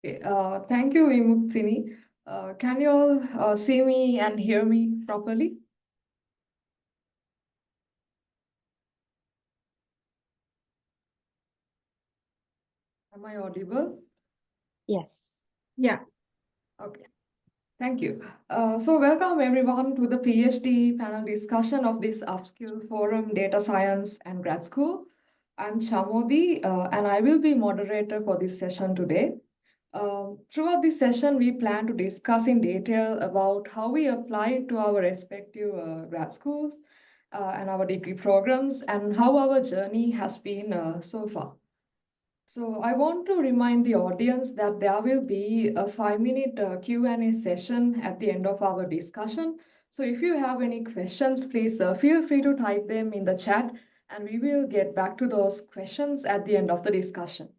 Okay, thank you, Vimuktini. Can you all see me and hear me properly? Am I audible? Yes. Yeah. Okay, thank you. So welcome everyone to the PhD panel discussion of this Upskill Forum Data Science and Grad School. I'm Chamodi, and I will be moderator for this session today. Throughout this session, we plan to discuss in detail about how we apply it to our respective grad schools and our degree programs and how our journey has been so far. So I want to remind the audience that there will be a 5-minute Q&A session at the end of our discussion. So if you have any questions, please feel free to type them in the chat and we will get back to those questions at the end of the discussion.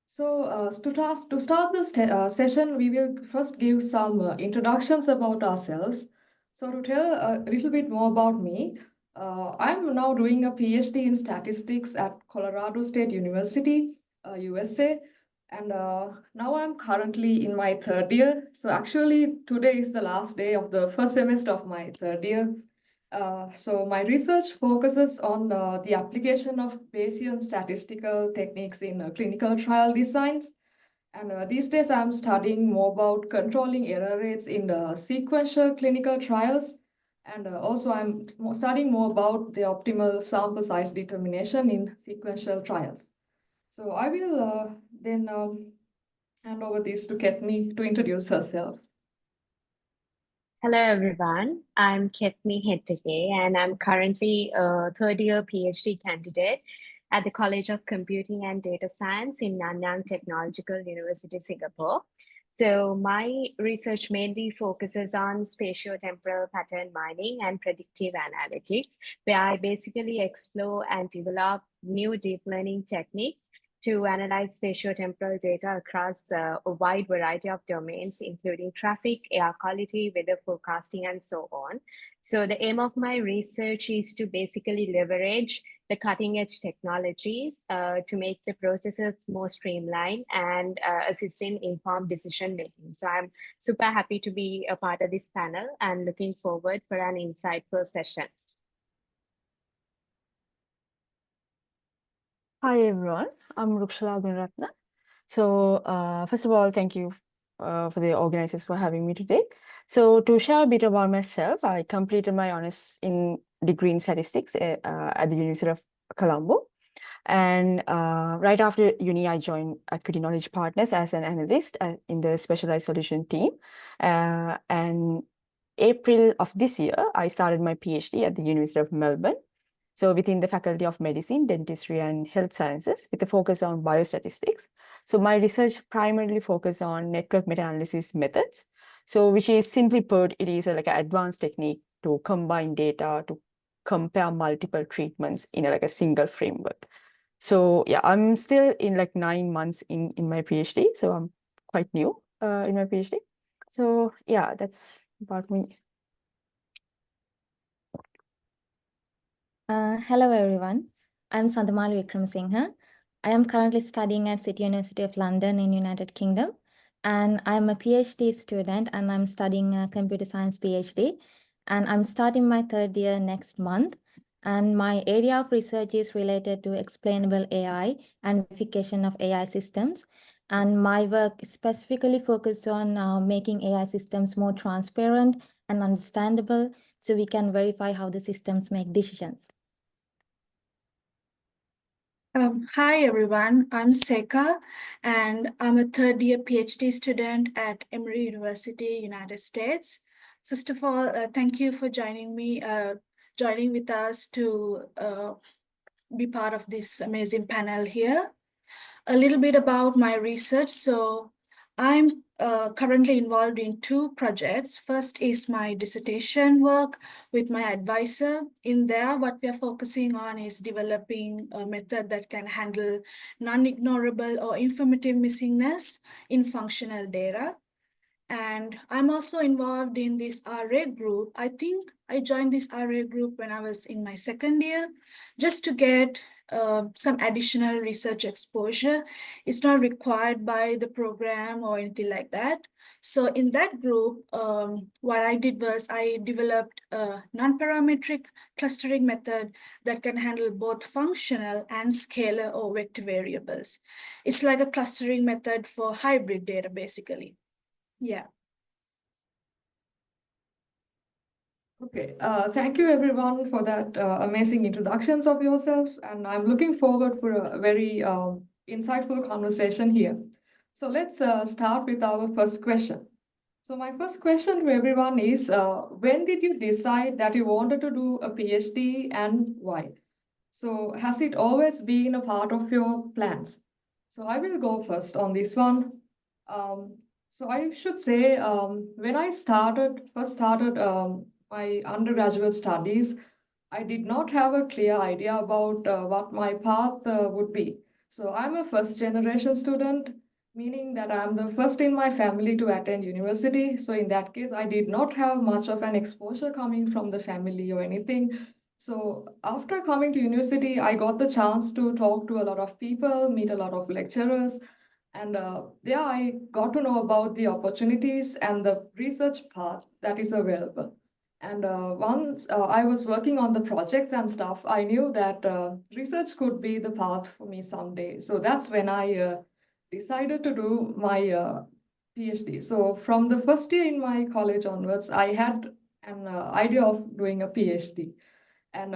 So to start the session, we will first give some introductions about ourselves. So to tell a little bit more about me, I'm now doing a PhD in statistics at Colorado State University, USA. And now I'm currently in my third year. So actually today is the last day of the first semester of my third year. So my research focuses on the application of Bayesian statistical techniques in clinical trial designs. And these days I'm studying more about controlling error rates in the sequential clinical trials. And also I'm studying more about the optimal sample size determination in sequential trials. So I will then hand over this to Kethmi to introduce herself. Hello, everyone. I'm Kethmi Hettige, and I'm currently a third-year PhD candidate at the College of Computing and Data Science in Nanyang Technological University, Singapore. So my research mainly focuses on spatiotemporal pattern mining and predictive analytics, where I basically explore and develop new deep learning techniques to analyze spatiotemporal data across a wide variety of domains, including traffic, air quality, weather forecasting, and so on. So the aim of my research is to basically leverage the cutting edge technologies to make the processes more streamlined and assist in informed decision making. So I'm super happy to be a part of this panel and looking forward for an insightful session. Hi, everyone. I'm Rukshala Gunaratne. So first of all, thank you for the organizers for having me today. So to share a bit about myself, I completed my honors in degree in statistics at the University of Colombo. And right after uni, I joined Equity Knowledge Partners as an analyst in the specialized solution team. And April of this year, I started my PhD at the University of Melbourne. So within the Faculty of Medicine, Dentistry and Health Sciences with a focus on biostatistics. So my research primarily focuses on network meta-analysis methods. So which is simply put, it is like an advanced technique to combine data to compare multiple treatments in like a single framework. So yeah, I'm still in like 9 months in my PhD. So I'm quite new in my PhD. So yeah, that's about me. Hello, everyone. I'm Sandamali Wickramasinghe. I am currently studying at City University of London in United Kingdom. And I'm a PhD student and I'm studying a computer science PhD. And I'm starting my third year next month. And my area of research is related to explainable AI and verification of AI systems. And my work specifically focuses on making AI systems more transparent and understandable so we can verify how the systems make decisions. Hi, everyone. I'm Sekha, and I'm a third-year PhD student at Emory University, United States. First of all, thank you for joining with us to be part of this amazing panel here. A little bit about my research. So I'm currently involved in 2 projects. First is my dissertation work with my advisor. In there, what we are focusing on is developing a method that can handle non-ignorable or informative missingness in functional data. And I'm also involved in this RA group. I think I joined this RA group when I was in my second year, just to get some additional research exposure. It's not required by the program or anything like that. So in that group, what I did was I developed a non-parametric clustering method that can handle both functional and scalar or vector variables. It's like a clustering method for hybrid data, basically. Yeah. Okay, thank you everyone for that amazing introductions of yourselves, and I'm looking forward for a very insightful conversation here. So let's start with our first question. So my first question to everyone is, when did you decide that you wanted to do a PhD and why? So has it always been a part of your plans? So I will go first on this one. So I should say, when I first started my undergraduate studies, I did not have a clear idea about what my path would be. So I'm a first generation student, meaning that I'm the first in my family to attend university. So in that case, I did not have much of an exposure coming from the family or anything. So after coming to university, I got the chance to talk to a lot of people, meet a lot of lecturers, and yeah, I got to know about the opportunities and the research path that is available. And once I was working on the projects and stuff, I knew that research could be the path for me someday. So that's when I decided to do my PhD. So from the first year in my college onwards, I had an idea of doing a PhD. And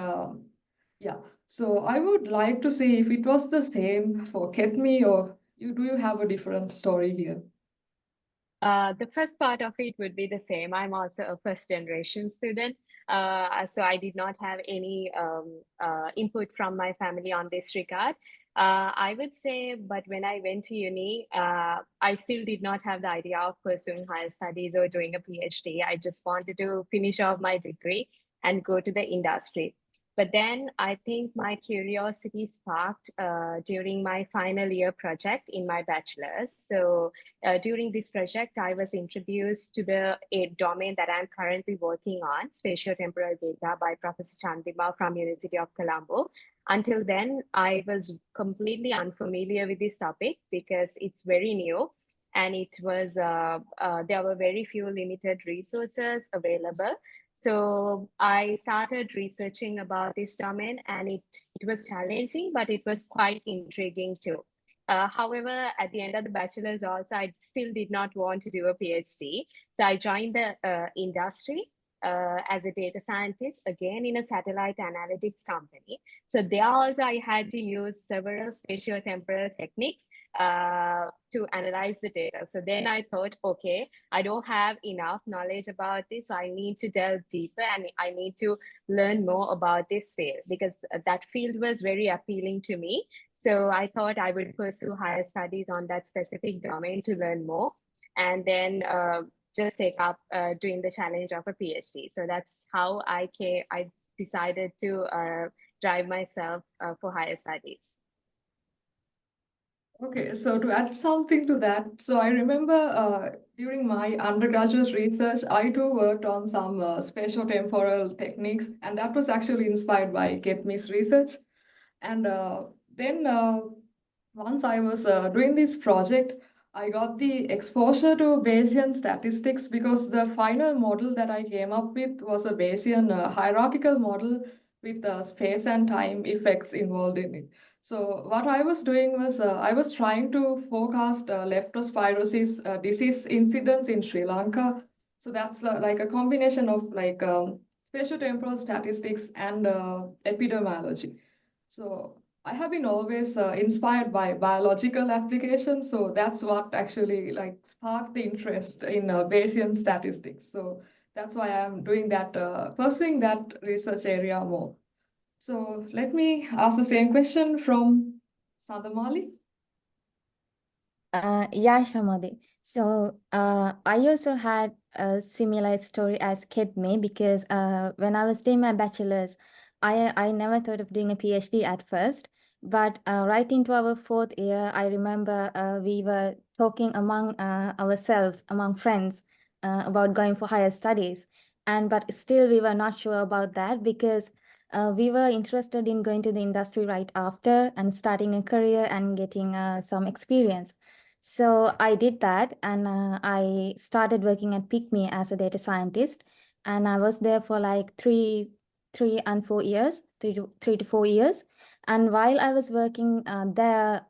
yeah, so I would like to see if it was the same for Kethmi, or do you have a different story here? The first part of it would be the same. I'm also a first generation student. So I did not have any input from my family on this regard. I would say, but when I went to uni, I still did not have the idea of pursuing higher studies or doing a PhD. I just wanted to finish off my degree and go to the industry. But then I think my curiosity sparked during my final year project in my bachelor's. So during this project, I was introduced to a domain that I'm currently working on, spatiotemporal data by Professor Chandima from University of Colombo. Until then, I was completely unfamiliar with this topic because it's very new, and it was there were very few limited resources available. So I started researching about this domain, and it was challenging, but it was quite intriguing too. However, at the end of the bachelor's also, I still did not want to do a PhD. So I joined the industry as a data scientist, again in a satellite analytics company. So there also I had to use several spatiotemporal techniques to analyze the data. So then I thought, okay, I don't have enough knowledge about this, so I need to delve deeper and I need to learn more about this field because that field was very appealing to me. So I thought I would pursue higher studies on that specific domain to learn more, and then just take up doing the challenge of a PhD. So that's how I decided to drive myself for higher studies. Okay, so to add something to that, so I remember during my undergraduate research, I too worked on some spatiotemporal techniques, and that was actually inspired by Kethmi's research. And then once I was doing this project, I got the exposure to Bayesian statistics because the final model that I came up with was a Bayesian hierarchical model with space and time effects involved in it. So what I was doing was I was trying to forecast leptospirosis disease incidence in Sri Lanka. So that's like a combination of like spatiotemporal statistics and epidemiology. So I have been always inspired by biological applications, so that's what actually like sparked the interest in Bayesian statistics. So that's why I'm doing that, pursuing that research area more. So let me ask the same question from Sandamali. Yeah, Chamodi. So I also had a similar story as Kethmi because when I was doing my bachelor's, I never thought of doing a PhD at first. But right into our fourth year, I remember we were talking among ourselves, among friends, about going for higher studies. But still, we were not sure about that because we were interested in going to the industry right after and starting a career and getting some experience. So I did that, and I started working at Pygmy as a data scientist, and I was there for like 3 and 4 years, 3 to 4 years. And while I was working there,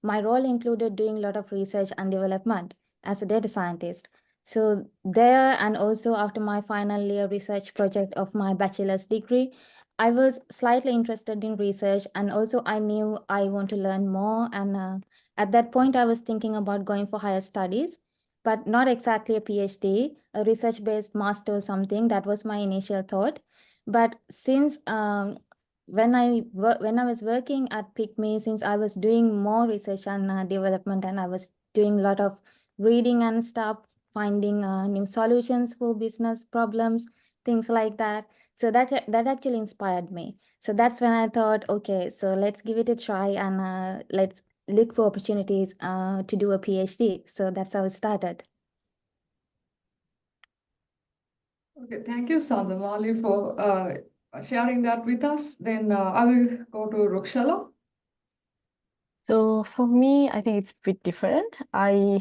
my role included doing a lot of research and development as a data scientist. So there, and also after my final year research project of my bachelor's degree, I was slightly interested in research, and also I knew I want to learn more. And at that point, I was thinking about going for higher studies, but not exactly a PhD, a research-based master or something. That was my initial thought. But since when I was working at Pygmy, since I was doing more research and development, and I was doing a lot of reading and stuff, finding new solutions for business problems, things like that. So that actually inspired me. So that's when I thought, okay, so let's give it a try, and let's look for opportunities to do a PhD. So that's how it started. Okay, thank you, Sandamali, for sharing that with us. Then I will go to Rukshala. So for me, I think it's a bit different. I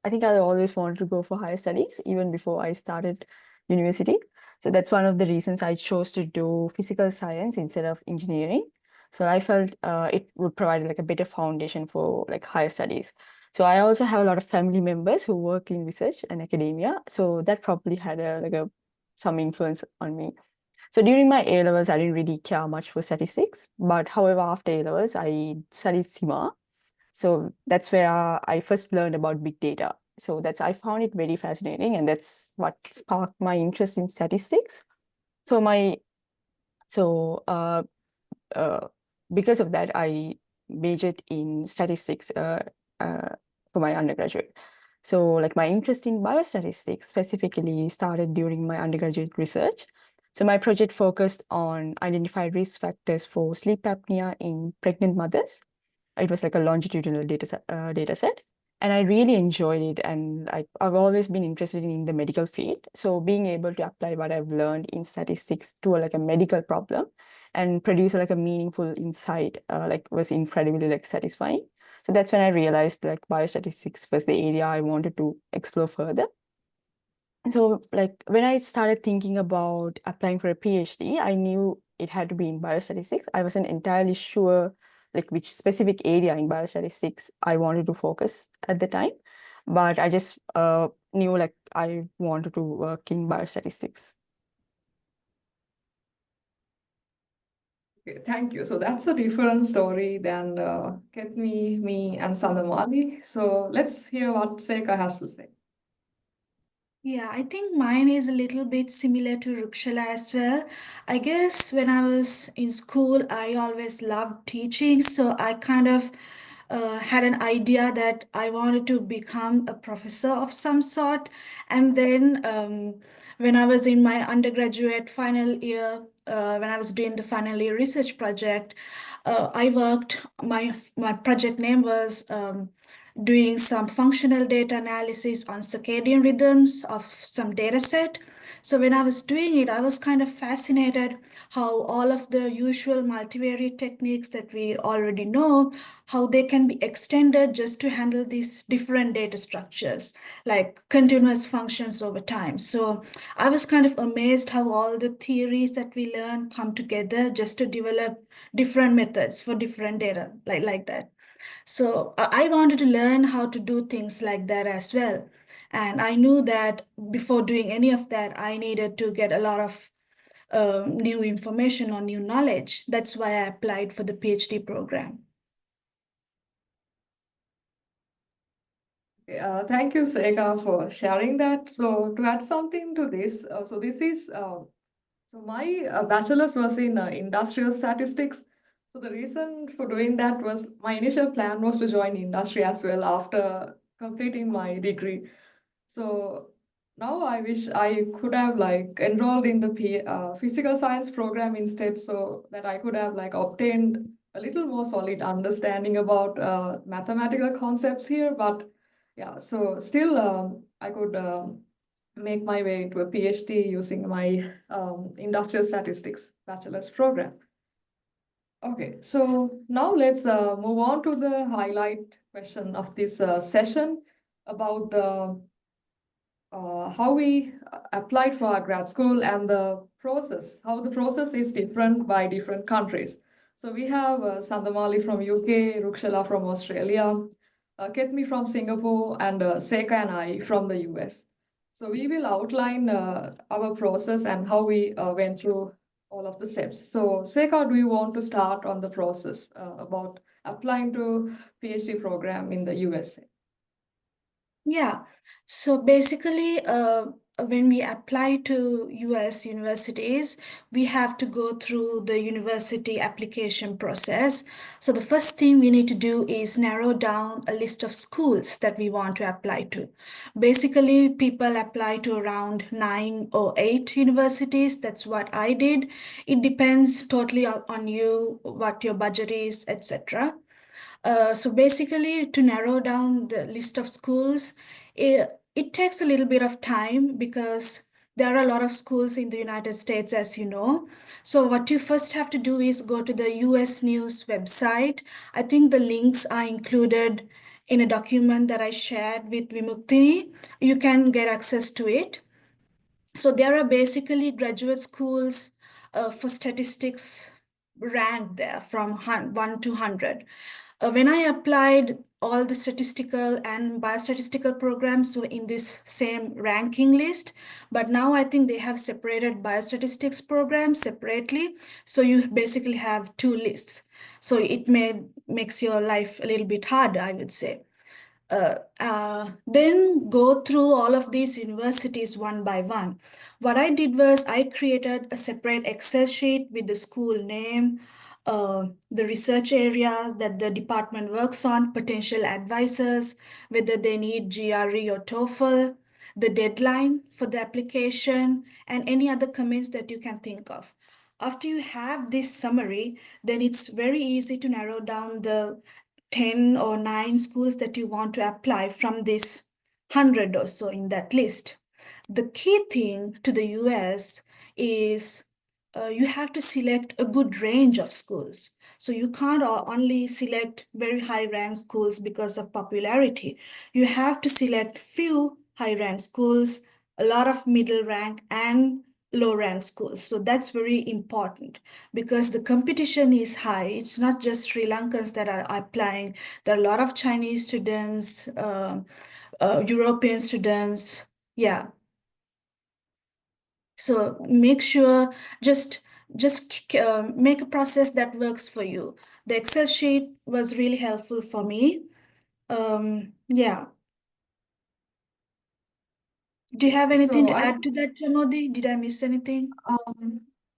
think I always wanted to go for higher studies even before I started university. So that's one of the reasons I chose to do physical science instead of engineering. So I felt it would provide like a better foundation for like higher studies. So I also have a lot of family members who work in research and academia. So that probably had some influence on me. So during my A levels, I didn't really care much for statistics. But however, after A levels, I studied SIMA. So that's where I first learned about big data. So I found it very fascinating, and that's what sparked my interest in statistics. So so because of that, I majored in statistics for my undergraduate. So like my interest in biostatistics specifically started during my undergraduate research. So my project focused on identifying risk factors for sleep apnea in pregnant mothers. It was like a longitudinal data set, and I really enjoyed it. And I've always been interested in the medical field. So being able to apply what I've learned in statistics to like a medical problem and produce like a meaningful insight was incredibly like satisfying. So that's when I realized like biostatistics was the area I wanted to explore further. So like when I started thinking about applying for a PhD, I knew it had to be in biostatistics. I wasn't entirely sure like which specific area in biostatistics I wanted to focus at the time, but I just knew like I wanted to work in biostatistics. Okay, thank you. So that's a different story than Kethmi, me, and Sandamali. So let's hear what Sekha has to say. Yeah, I think mine is a little bit similar to Rukshala as well. I guess when I was in school, I always loved teaching, so I kind of had an idea that I wanted to become a professor of some sort. And then when I was in my undergraduate final year, when I was doing the final year research project, I worked, my project name was doing some functional data analysis on circadian rhythms of some data set. So when I was doing it, I was kind of fascinated how all of the usual multivariate techniques that we already know, how they can be extended just to handle these different data structures, like continuous functions over time. So I was kind of amazed how all the theories that we learn come together just to develop different methods for different data, like that. So I wanted to learn how to do things like that as well. And I knew that before doing any of that, I needed to get a lot of new information or new knowledge. That's why I applied for the PhD program. Thank you, Sekha, for sharing that. So to add something to this, so my bachelor's was in industrial statistics. So the reason for doing that was my initial plan was to join industry as well after completing my degree. So now I wish I could have like enrolled in the physical science program instead, so that I could have like obtained a little more solid understanding about mathematical concepts here, but yeah, so still I could make my way to a PhD using my industrial statistics bachelor's program. Okay, so now let's move on to the highlight question of this session about the how we applied for our grad school and the process, how the process is different by different countries. So we have Sandamali from UK, Rukshala from Australia, Kethmi from Singapore, and Sekha and I from the US. So we will outline our process and how we went through all of the steps. So Sekha, do you want to start on the process about applying to PhD program in the USA? Yeah, so basically, when we apply to US universities, we have to go through the university application process. So the first thing we need to do is narrow down a list of schools that we want to apply to. Basically, people apply to around 9 or 8 universities. That's what I did. It depends totally on you, what your budget is, etc. So basically, to narrow down the list of schools, it takes a little bit of time because there are a lot of schools in the United States, as you know. So what you first have to do is go to the US News website. I think the links are included in a document that I shared with Vimuktini. You can get access to it. So there are basically graduate schools for statistics ranked there from 1 to 100. When I applied, all the statistical and biostatistical programs were in this same ranking list, but now I think they have separated biostatistics programs separately. So you basically have 2 lists. So it makes your life a little bit harder, I would say. Then go through all of these universities one by one. What I did was I created a separate Excel sheet with the school name, the research areas that the department works on, potential advisors, whether they need GRE or TOEFL, the deadline for the application, and any other comments that you can think of. After you have this summary, then it's very easy to narrow down the 10 or 9 schools that you want to apply from this 100 or so in that list. The key thing to the US is you have to select a good range of schools. So you can't only select very high ranked schools because of popularity. You have to select few high ranked schools, a lot of middle rank, and low rank schools. So that's very important because the competition is high. It's not just Sri Lankans that are applying. There are a lot of Chinese students, European students. Yeah. So make sure just make a process that works for you. The Excel sheet was really helpful for me. Yeah. Do you have anything So to add to that, Chamodi? Did I miss anything?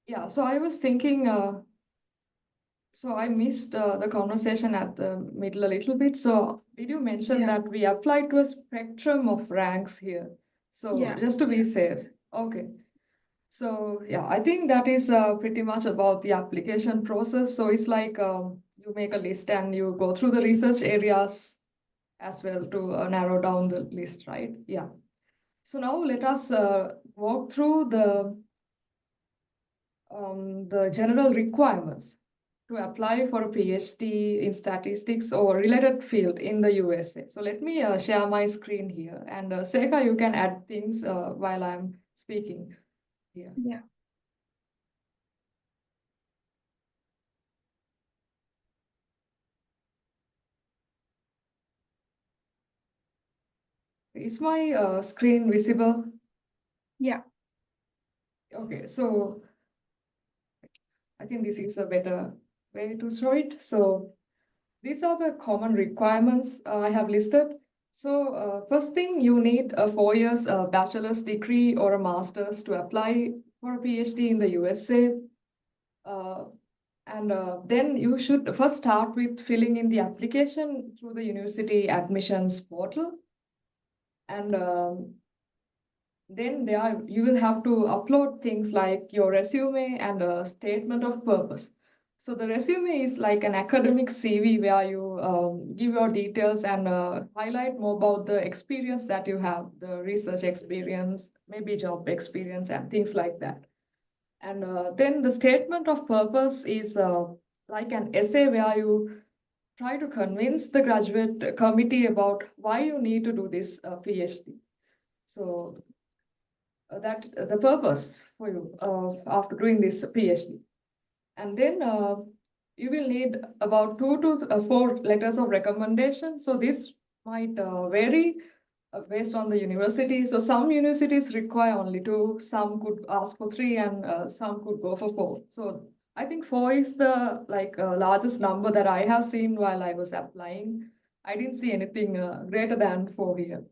Yeah, so I was thinking, so I missed the conversation at the middle a little bit. So did you mention Yeah. that we applied to a spectrum of ranks here? So Yeah. just to be safe. Okay. So yeah, I think that is pretty much about the application process. So it's like you make a list and you go through the research areas as well to narrow down the list, right? Yeah. So now let us walk through the general requirements to apply for a PhD in statistics or related field in the USA. So let me share my screen here, and Sekha, you can add things while I'm speaking here. Yeah. Is my screen visible? Yeah. Okay, so I think this is a better way to show it. So these are the common requirements I have listed. So first thing, you need a 4 years bachelor's degree or a master's to apply for a PhD in the USA. Uh, and then you should first start with filling in the application through the university admissions portal. And then you will have to upload things like your resume and a statement of purpose. So the resume is like an academic CV where you give your details and highlight more about the experience that you have, the research experience, maybe job experience and things like that. And then the statement of purpose is like an essay where you try to convince the graduate committee about why you need to do this PhD. So that the purpose for you after doing this PhD. And then you will need about 2 to 4 letters of recommendation. So this might vary based on the university. So some universities require only 2, some could ask for 3, and some could go for 4. So I think 4 is the largest number that I have seen while I was applying. I didn't see anything greater than 4 here.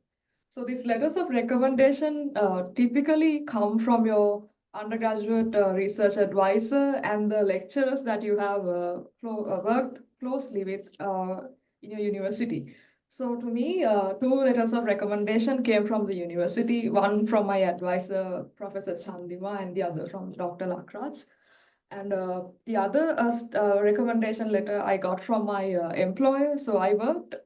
So these letters of recommendation typically come from your undergraduate research advisor and the lecturers that you have worked closely with in your university. So to me, 2 letters of recommendation came from the university, one from my advisor, Professor Chandima, and the other from Dr. Lakraj. And the other recommendation letter I got from my employer. So I worked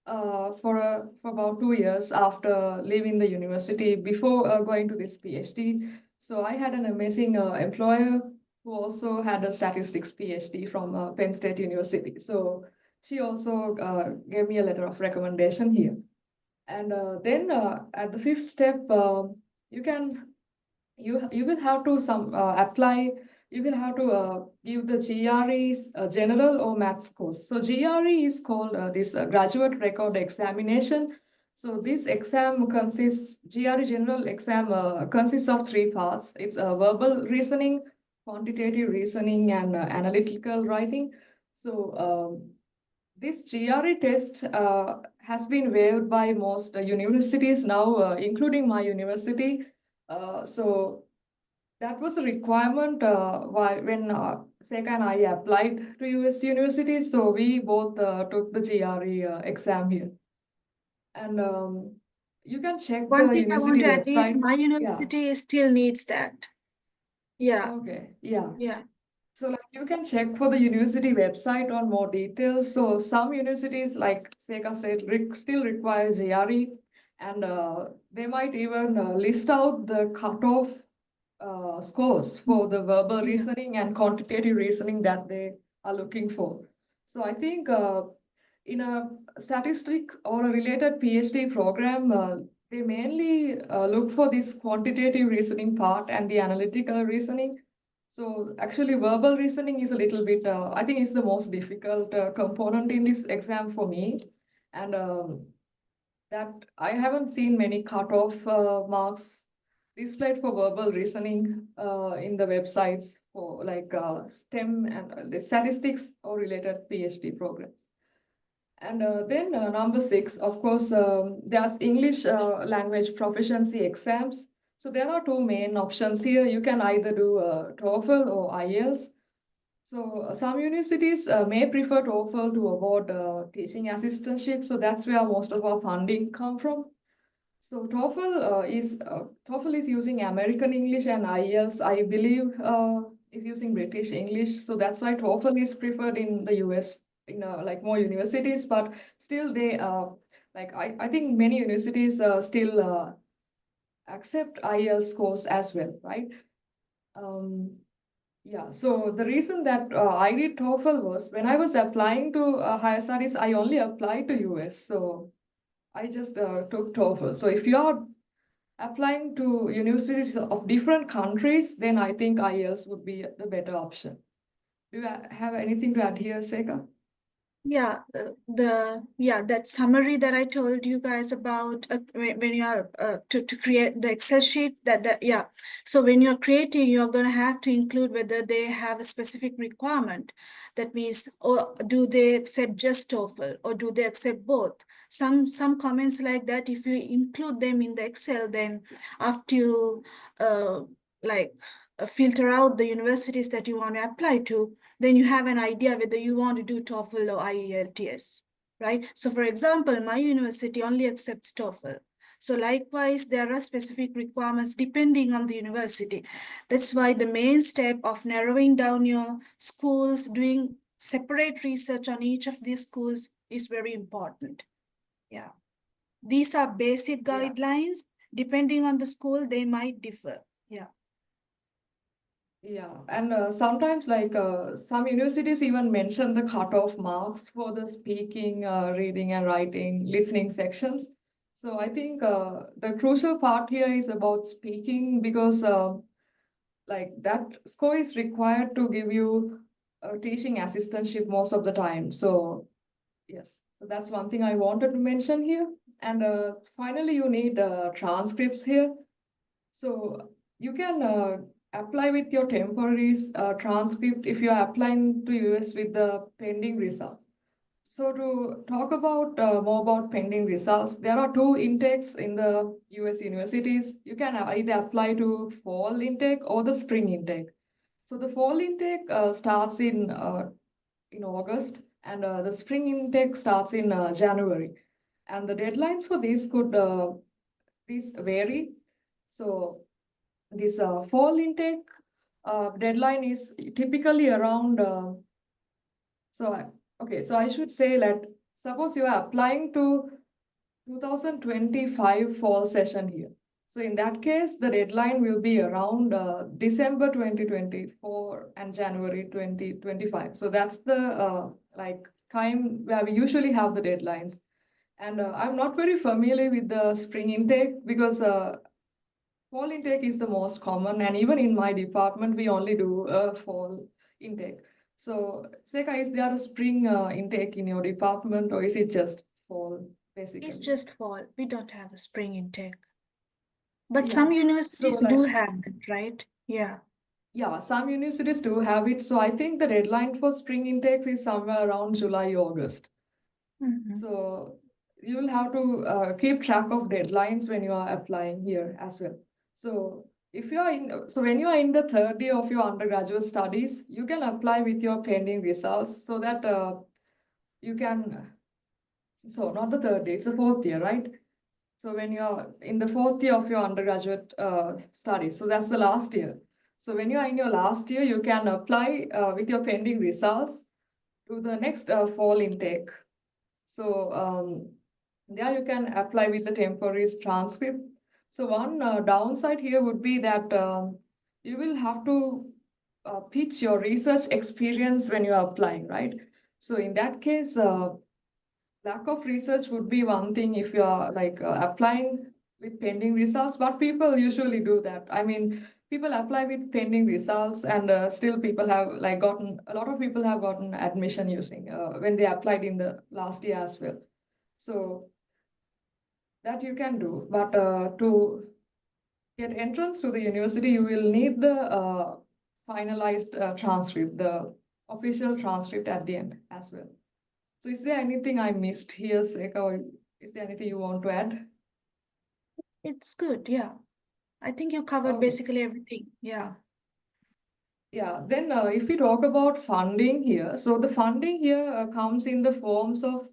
for about 2 years after leaving the university before going to this PhD. So I had an amazing employer who also had a statistics PhD from Penn State University. So she also gave me a letter of recommendation here. And then at the 5th step, you will have to apply. You will have to give the GRE's general or maths course. So GRE is called this graduate record examination. So this exam consists, GRE general exam consists of 3 parts. It's verbal reasoning, quantitative reasoning, and analytical writing. So this GRE test has been waived by most universities now, including my university. So that was a requirement when Sekha and I applied to US universities. So we both took the GRE exam here. And you can check One the thing I want university to add is website. my university still needs that. Yeah, Okay, yeah. yeah. So like you can check for the university website on more details. So some universities, like Sekha said, still require GRE, and they might even list out the cutoff scores for the verbal Yeah. reasoning and quantitative reasoning that they are looking for. So I think in a statistics or a related PhD program, they mainly look for this quantitative reasoning part and the analytical reasoning. So actually verbal reasoning is a little bit, I think it's the most difficult component in this exam for me. And that I haven't seen many cutoff marks displayed for verbal reasoning in the websites for like STEM and the statistics or related PhD programs. And then number 6, of course, there's English language proficiency exams. So there are 2 main options here. You can either do TOEFL or IELTS. So some universities may prefer TOEFL to award teaching assistantship. So that's where most of our funding come from. So TOEFL is using American English, and IELTS, I believe, is using British English. So that's why TOEFL is preferred in the US, like more universities. But still, they I think many universities still accept IELTS scores as well, right? Yeah. So the reason that I did TOEFL was when I was applying to higher studies, I only applied to US. So I just took TOEFL. So if you are applying to universities of different countries, then I think IELTS would be the better option. Do you have anything to add here, Sekha? Yeah, that summary that I told you guys about when you are to create the Excel sheet, yeah. So when you're creating, you're going to have to include whether they have a specific requirement. That means, or do they accept just TOEFL, or do they accept both? Some comments like that, if you include them in the Excel, then after you filter out the universities that you want to apply to, then you have an idea whether you want to do TOEFL or IELTS, right? So for example, my university only accepts TOEFL. So likewise, there are specific requirements depending on the university. That's why the main step of narrowing down your schools, doing separate research on each of these schools is very important. Yeah. These are basic Yeah. guidelines. Depending on the school, they might differ. Yeah. Yeah, and sometimes like some universities even mention the cutoff marks for the speaking, reading and writing, listening sections. So I think the crucial part here is about speaking because like that score is required to give you a teaching assistantship most of the time. So yes, so that's one thing I wanted to mention here. And finally, you need transcripts here. So you can apply with your temporary transcript if you are applying to US with the pending results. So to talk about more about pending results, there are two intakes in the US universities. You can either apply to fall intake or the spring intake. So the fall intake starts in August, and the spring intake starts in January. And the deadlines for these vary. So this fall intake deadline is typically around. So I should say that suppose you are applying to 2025 fall session here. So in that case, the deadline will be around December 2024 and January 2025. So that's the like time where we usually have the deadlines. And I'm not very familiar with the spring intake because fall intake is the most common, and even in my department, we only do a fall intake. So, Sekha, is there a spring intake in your department, or is it just fall, basically? It's just fall. We don't have a spring intake. But Yeah. some So, universities like, do have it, right? Yeah. yeah, some universities do have it. So, I think the deadline for spring intakes is somewhere around July, August. Mhm. So, you will have to keep track of deadlines when you are applying here as well. So when you are in the third year of your undergraduate studies, you can apply with your pending results so that you can, so not the third year, it's the fourth year, right? So when you are in the fourth year of your undergraduate studies, so that's the last year. So when you are in your last year, you can apply with your pending results to the next fall intake. So there you can apply with the temporary transcript. So one downside here would be that you will have to pitch your research experience when you are applying, right? So in that case, lack of research would be one thing if you are like applying with pending results, but people usually do that. I mean, people apply with pending results, and still people have like gotten, a lot of people have gotten admission using when they applied in the last year as well. So that you can do, but to get entrance to the university, you will need the finalized transcript, the official transcript at the end as well. So is there anything I missed here, Sekha, or is there anything you want to add? It's good, yeah. I think you covered Okay. basically everything. Yeah. Yeah, then if we talk about funding here, so the funding here comes in the forms of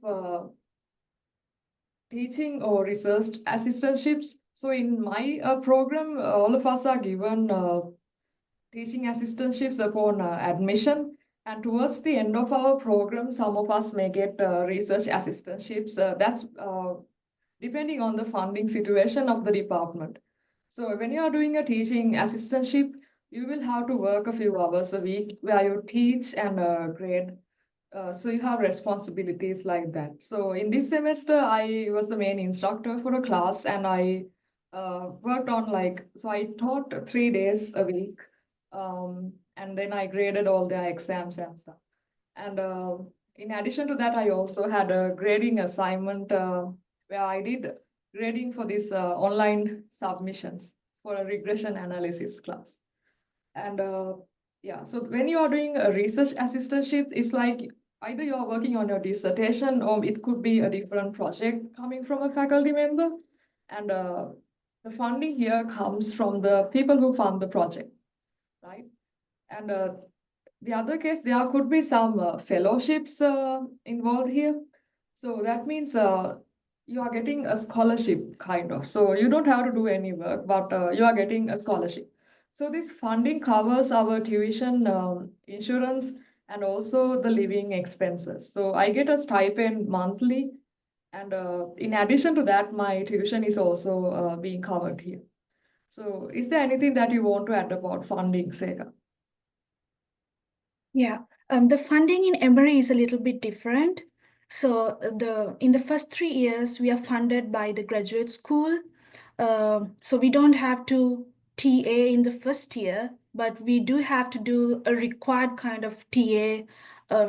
teaching or research assistantships. So in my program, all of us are given teaching assistantships upon admission. And towards the end of our program, some of us may get research assistantships. That's depending on the funding situation of the department. So when you are doing a teaching assistantship, you will have to work a few hours a week where you teach and grade. So you have responsibilities like that. So in this semester, I was the main instructor for a class, and I worked on so I taught 3 days a week, and then I graded all their exams and stuff. And in addition to that, I also had a grading assignment where I did grading for these online submissions for a regression analysis class. And yeah, so when you are doing a research assistantship, it's like either you are working on your dissertation or it could be a different project coming from a faculty member. And the funding here comes from the people who fund the project, right? And the other case, there could be some fellowships involved here. So that means you are getting a scholarship kind of. So you don't have to do any work, but you are getting a scholarship. So this funding covers our tuition, insurance, and also the living expenses. So I get a stipend monthly, and in addition to that, my tuition is also being covered here. So is there anything that you want to add about funding, Sekha? Yeah, the funding in Emory is a little bit different. So in the first 3 years, we are funded by the graduate school. So we don't have to TA in the first year, but we do have to do a required kind of TA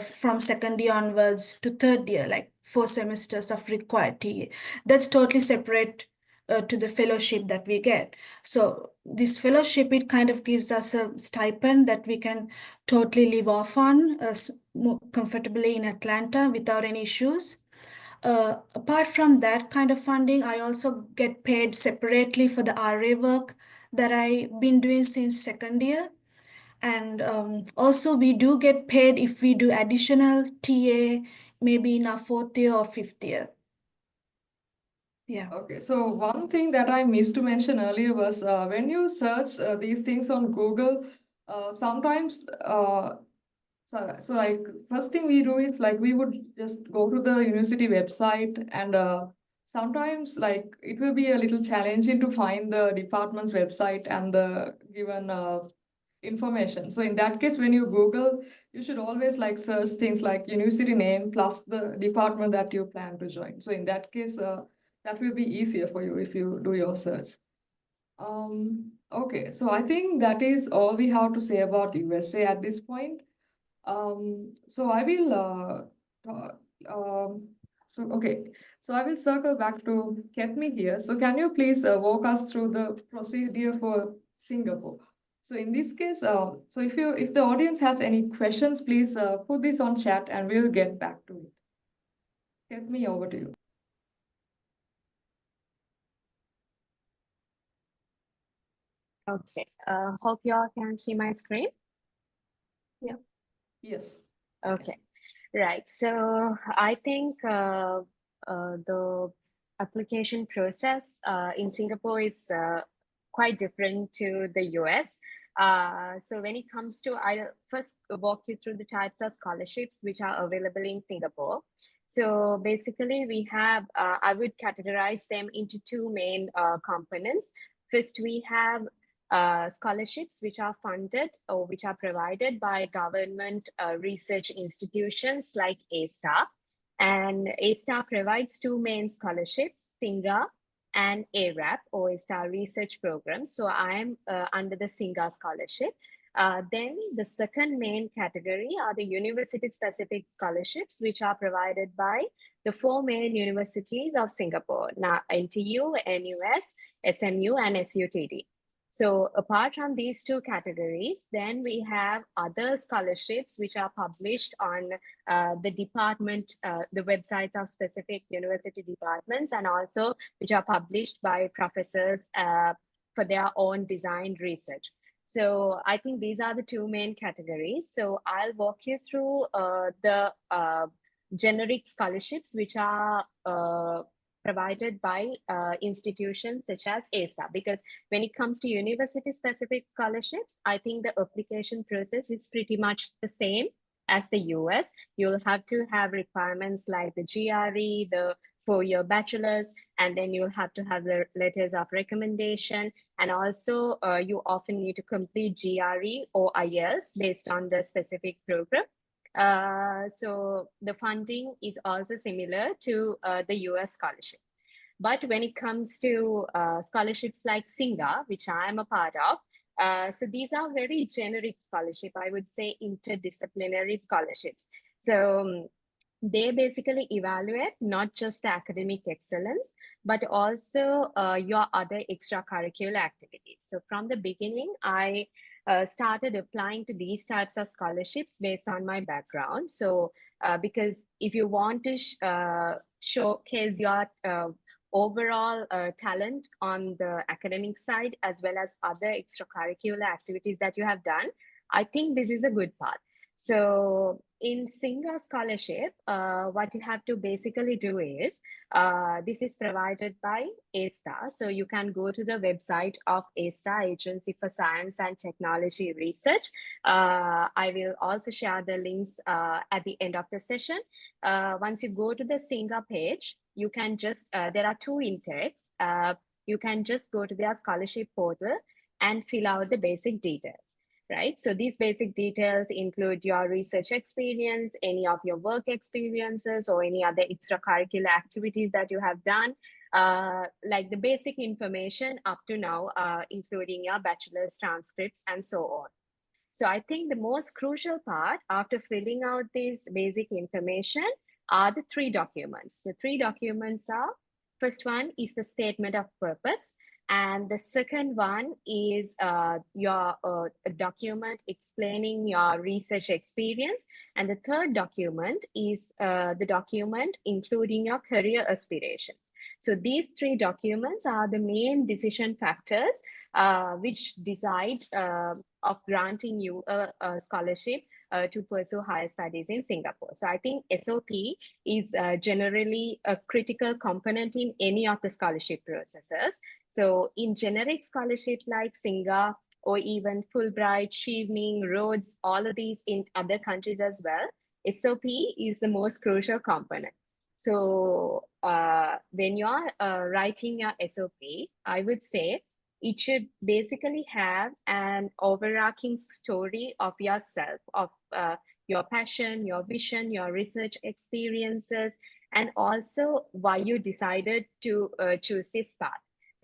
from second year onwards to third year, like 4 semesters of required TA. That's totally separate to the fellowship that we get. So this fellowship, it kind of gives us a stipend that we can totally live off on more comfortably in Atlanta without any issues. Apart from that kind of funding, I also get paid separately for the RA work that I've been doing since second year. And also we do get paid if we do additional TA, maybe in our fourth year or fifth year. Yeah. Okay, so one thing that I missed to mention earlier was when you search these things on Google, sometimes so like first thing we do is like we would just go to the university website, and sometimes like it will be a little challenging to find the department's website and the given information. So in that case, when you Google, you should always like search things like university name plus the department that you plan to join. So in that case, that will be easier for you if you do your search. Okay, so I think that is all we have to say about USA at this point. So I will okay. So I will circle back to Kethmi here. So can you please walk us through the procedure for Singapore? So in this case, so if the audience has any questions, please put this on chat and we'll get back to it. Kethmi, over to you. Okay, hope you all can see my screen. Yes. Okay, right. So I think the application process in Singapore is quite different to the US. So when it comes to, I'll first walk you through the types of scholarships which are available in Singapore. So basically we have, I would categorize them into two main components. First, we have scholarships which are funded or which are provided by government research institutions like A-STAR. And A-STAR provides two main scholarships, SINGA and ARAP, or A-STAR Research Program. So I'm under the SINGA scholarship. Then the second main category are the university-specific scholarships, which are provided by the four main universities of Singapore, NTU, NUS, SMU, and SUTD. So apart from these two categories, then we have other scholarships which are published on the department, the websites of specific university departments, and also which are published by professors for their own designed research. So I think these are the two main categories. So I'll walk you through the generic scholarships which are provided by institutions such as A-STAR, because when it comes to university-specific scholarships, I think the application process is pretty much the same as the US. You'll have to have requirements like the GRE, the four-year bachelor's, and then you'll have to have the letters of recommendation. And also you often need to complete GRE or IELTS based on the specific program. So the funding is also similar to the US scholarships. But when it comes to scholarships like SINGA, which I am a part of, so these are very generic scholarship, I would say interdisciplinary scholarships. So they basically evaluate not just the academic excellence, but also your other extracurricular activities. So from the beginning, I started applying to these types of scholarships based on my background. So because if you want to showcase your overall talent on the academic side, as well as other extracurricular activities that you have done, I think this is a good path. So in Singa scholarship, what you have to basically do is, this is provided by ASTA. So you can go to the website of ASTA, Agency for Science and Technology Research. I will also share the links at the end of the session. Once you go to the Singa page, you can just, there are two intakes. You can just go to their scholarship portal and fill out the basic details. Right? So these basic details include your research experience, any of your work experiences, or any other extracurricular activities that you have done, like the basic information up to now, including your bachelor's transcripts and so on. So I think the most crucial part after filling out this basic information are the three documents. The three documents are, first one is the statement of purpose. And the second one is your document explaining your research experience. And the third document is the document including your career aspirations. So these three documents are the main decision factors which decide of granting you a scholarship to pursue higher studies in Singapore. So I think SOP is generally a critical component in any of the scholarship processes. So in generic scholarship like Singa or even Fulbright, Chevening, Rhodes, all of these in other countries as well, SOP is the most crucial component. So when you're writing your SOP, I would say it should basically have an overarching story of yourself, of your passion, your vision, your research experiences, and also why you decided to choose this path.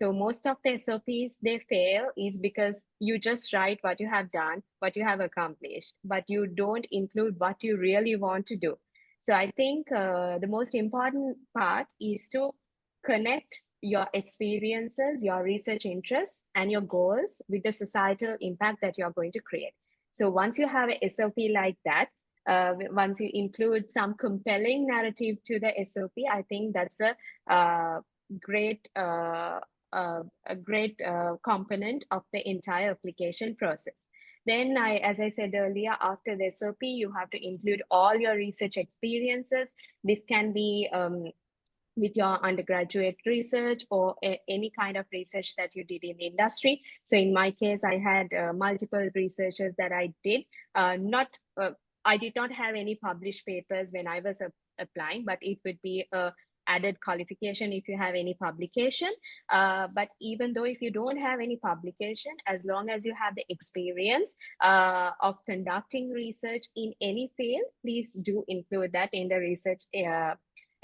So most of the SOPs, they fail is because you just write what you have done, what you have accomplished, but you don't include what you really want to do. So I think the most important part is to connect your experiences, your research interests, and your goals with the societal impact that you're going to create. So once you have a SOP like that, once you include some compelling narrative to the SOP, I think that's a great component of the entire application process. Then, as I said earlier, after the SOP, you have to include all your research experiences. This can be with your undergraduate research or any kind of research that you did in the industry. So in my case, I had multiple researches that I did. I did not have any published papers when I was applying, but it would be a added qualification if you have any publication. But even though if you don't have any publication, as long as you have the experience of conducting research in any field, please do include that in the research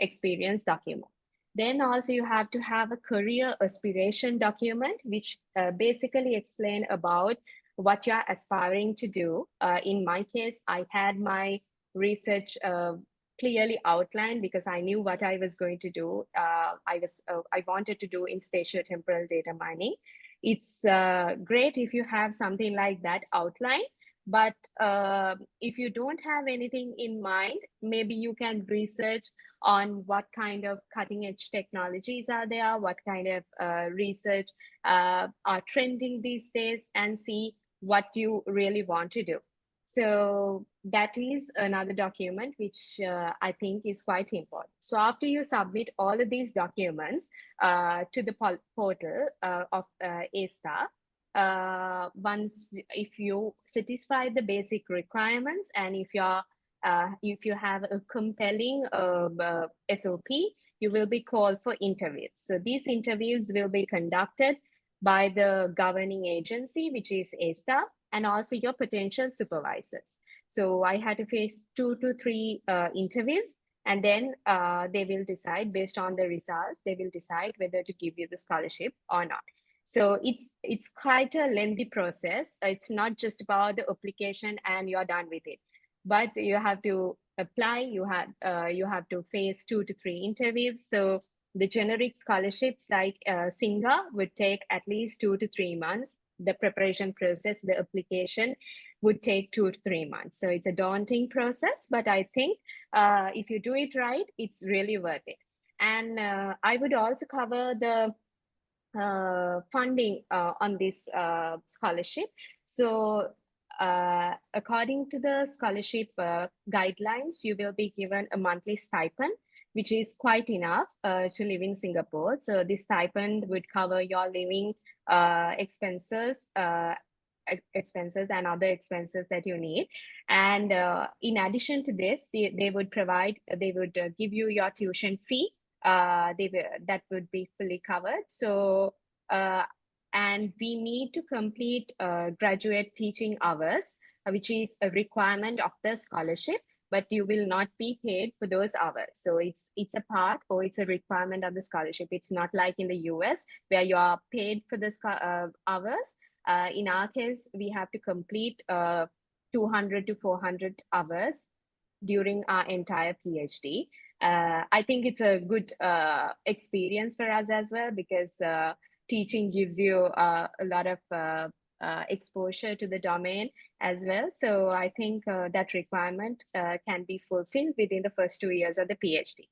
experience document. Then also you have to have a career aspiration document, which basically explain about what you're aspiring to do. In my case, I had my research clearly outlined because I knew what I was going to do. I wanted to do in spatiotemporal data mining. It's great if you have something like that outlined. But if you don't have anything in mind, maybe you can research on what kind of cutting edge technologies are there, what kind of research are trending these days, and see what you really want to do. So that is another document which I think is quite important. So after you submit all of these documents to the portal of ASTA, once if you satisfy the basic requirements and if you have a compelling SOP, you will be called for interviews. So these interviews will be conducted by the governing agency, which is ASTA, and also your potential supervisors. So I had to face 2 to 3 interviews, and then they will decide based on the results, they will decide whether to give you the scholarship or not. So it's quite a lengthy process. It's not just about the application and you're done with it, but you have to apply. You have to face 2 to 3 interviews. So the generic scholarships like Singa would take at least 2 to 3 months. The preparation process, the application would take 2 to 3 months. So it's a daunting process, but I think if you do it right, it's really worth it. And I would also cover the funding on this scholarship. So according to the scholarship guidelines, you will be given a monthly stipend, which is quite enough to live in Singapore. So this stipend would cover your living expenses and other expenses that you need. And in addition to this, they would give you your tuition fee. That would be fully covered. So and we need to complete graduate teaching hours, which is a requirement of the scholarship, but you will not be paid for those hours. So it's a part, or it's a requirement of the scholarship. It's not like in the US where you are paid for the hours. In our case, we have to complete 200 to 400 hours during our entire PhD. I think it's a good experience for us as well, because teaching gives you a lot of exposure to the domain as well. So I think that requirement can be fulfilled within the first 2 years of the PhD.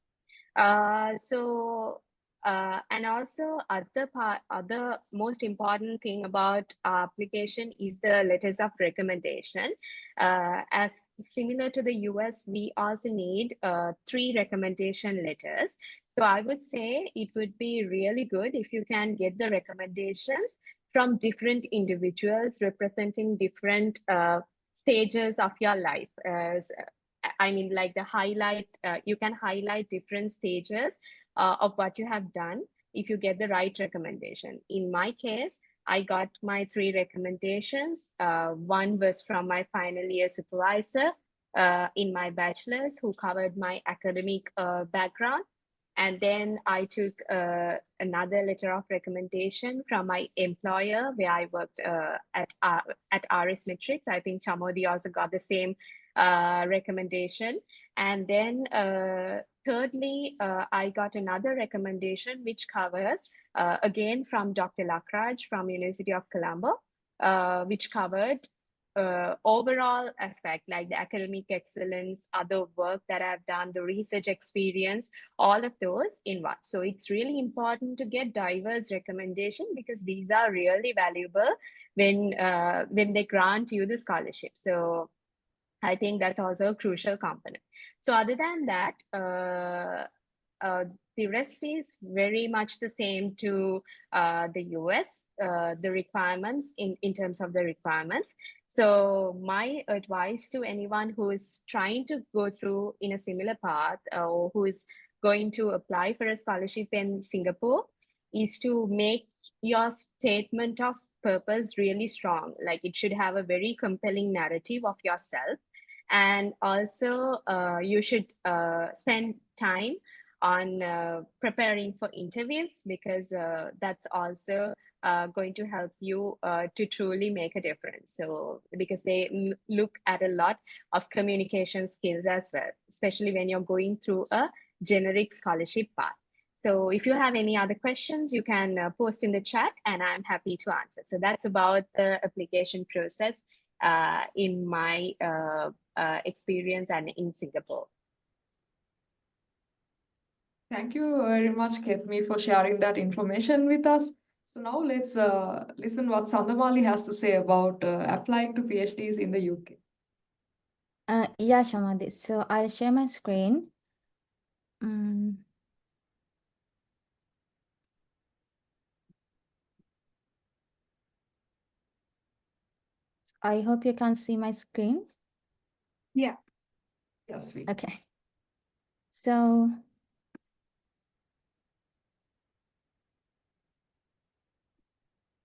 And also other most important thing about our application is the letters of recommendation. As similar to the US, we also need 3 recommendation letters. So I would say it would be really good if you can get the recommendations from different individuals representing different stages of your life. I mean, like you can highlight different stages of what you have done if you get the right recommendation. In my case, I got my 3 recommendations. One was from my final year supervisor in my bachelor's, who covered my academic background. And then I took another letter of recommendation from my employer, where I worked at RS Metrics. I think Chamodi also got the same recommendation. And then thirdly, I got another recommendation which covers, again, from Dr. Lakraj from University of Colombo, which covered overall aspect, like the academic excellence, other work that I've done, the research experience, all of those in one. So it's really important to get diverse recommendation, because these are really valuable when they grant you the scholarship. So I think that's also a crucial component. So other than that, the rest is very much the same to the US, the requirements in terms of the requirements. So my advice to anyone who is trying to go through in a similar path, or who is going to apply for a scholarship in Singapore, is to make your statement of purpose really strong. Like, it should have a very compelling narrative of yourself. And also you should spend time on preparing for interviews, because that's also going to help you to truly make a difference. So because they look at a lot of communication skills as well, especially when you're going through a generic scholarship path. So if you have any other questions, you can post in the chat, and I'm happy to answer. So that's about the application process in my experience and in Singapore. Thank you very much, Kethmi, for sharing that information with us. So now let's listen what Sandamali has to say about applying to PhDs in the UK. Yeah, Chamodi. So I'll share my screen. I hope you can see my screen. Yeah. Yes, we. Okay. So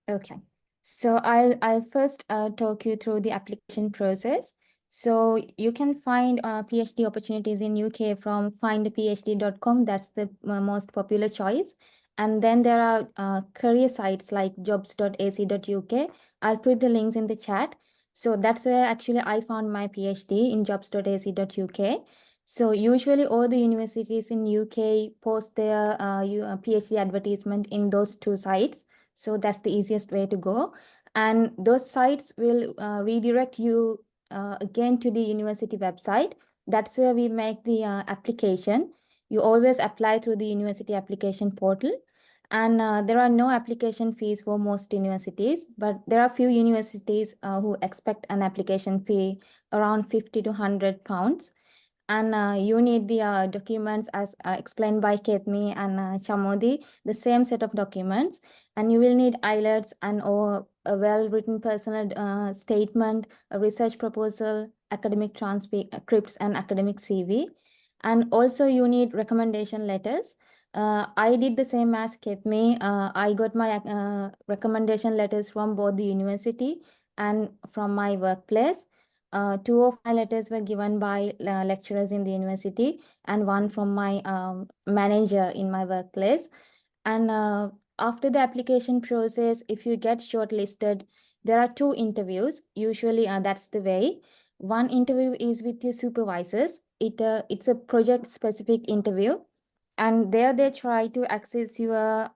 okay. So I'll first talk you through the application process. So you can find PhD opportunities in UK from findphd.com. That's the most popular choice. And then there are career sites like jobs.ac.uk. I'll put the links in the chat. So that's where actually I found my PhD, in jobs.ac.uk. So usually all the universities in UK post their PhD advertisement in those 2 sites. So that's the easiest way to go. And those sites will redirect you again to the university website. That's where we make the application. You always apply through the university application portal. And there are no application fees for most universities, but there are few universities who expect an application fee around 50 to 100 pounds. And you need the documents as explained by Kethmi and Chamodi, the same set of documents. And you will need IELTS and or a well-written personal statement, a research proposal, academic transcripts, and academic CV. And also you need recommendation letters. I did the same as Kethmi. I got my recommendation letters from both the university and from my workplace. Two of my letters were given by lecturers in the university and one from my manager in my workplace. And after the application process, if you get shortlisted, there are two interviews. Usually that's the way. One interview is with your supervisors. It's a project specific interview. And there they try to access your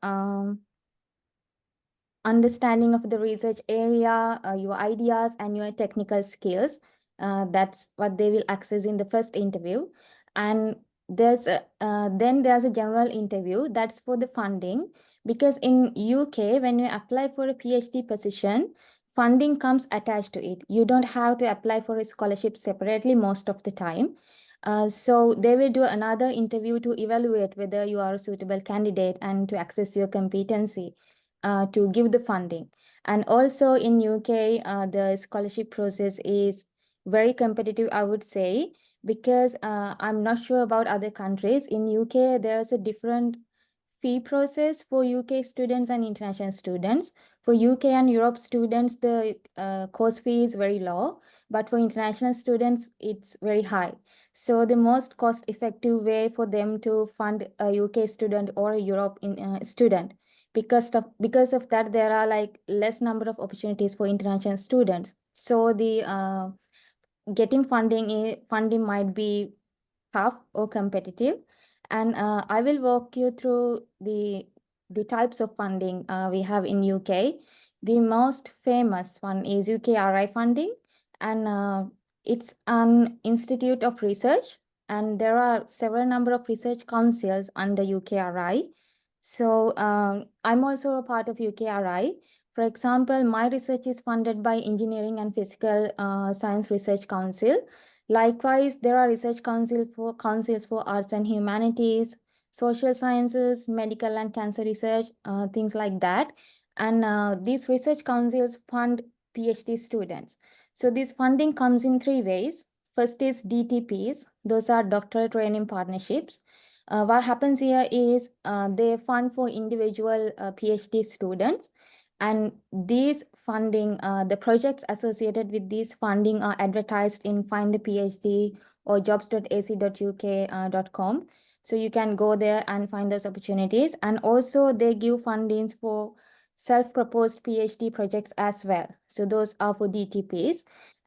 understanding of the research area, your ideas and your technical skills. That's what they will access in the first interview. And then there's a general interview that's for the funding, because in UK, when you apply for a PhD position, funding comes attached to it. You don't have to apply for a scholarship separately most of the time. So they will do another interview to evaluate whether you are a suitable candidate and to access your competency to give the funding. And also in UK, the scholarship process is very competitive, I would say, because I'm not sure about other countries. In UK, there's a different fee process for UK students and international students. For UK and Europe students, the course fee is very low, but for international students, it's very high. So the most cost-effective way for them to fund a UK student or a Europe student, because of that, there are like less number of opportunities for international students. So the getting funding might be tough or competitive. And I will walk you through the types of funding we have in UK. The most famous one is UKRI funding, and it's an institute of research, and there are several number of research councils under UKRI. So I'm also a part of UKRI. For example, my research is funded by Engineering and Physical Science Research Council. Likewise, there are research councils for arts and humanities, social sciences, medical and cancer research, things like that. And these research councils fund PhD students. So this funding comes in three ways. First is DTPs. Those are doctoral training partnerships. What happens here is they fund for individual PhD students, and these funding, the projects associated with these funding are advertised in Find a PhD or jobs.ac.uk.com. So you can go there and find those opportunities. And also they give fundings for self-proposed PhD projects as well. So those are for DTPs.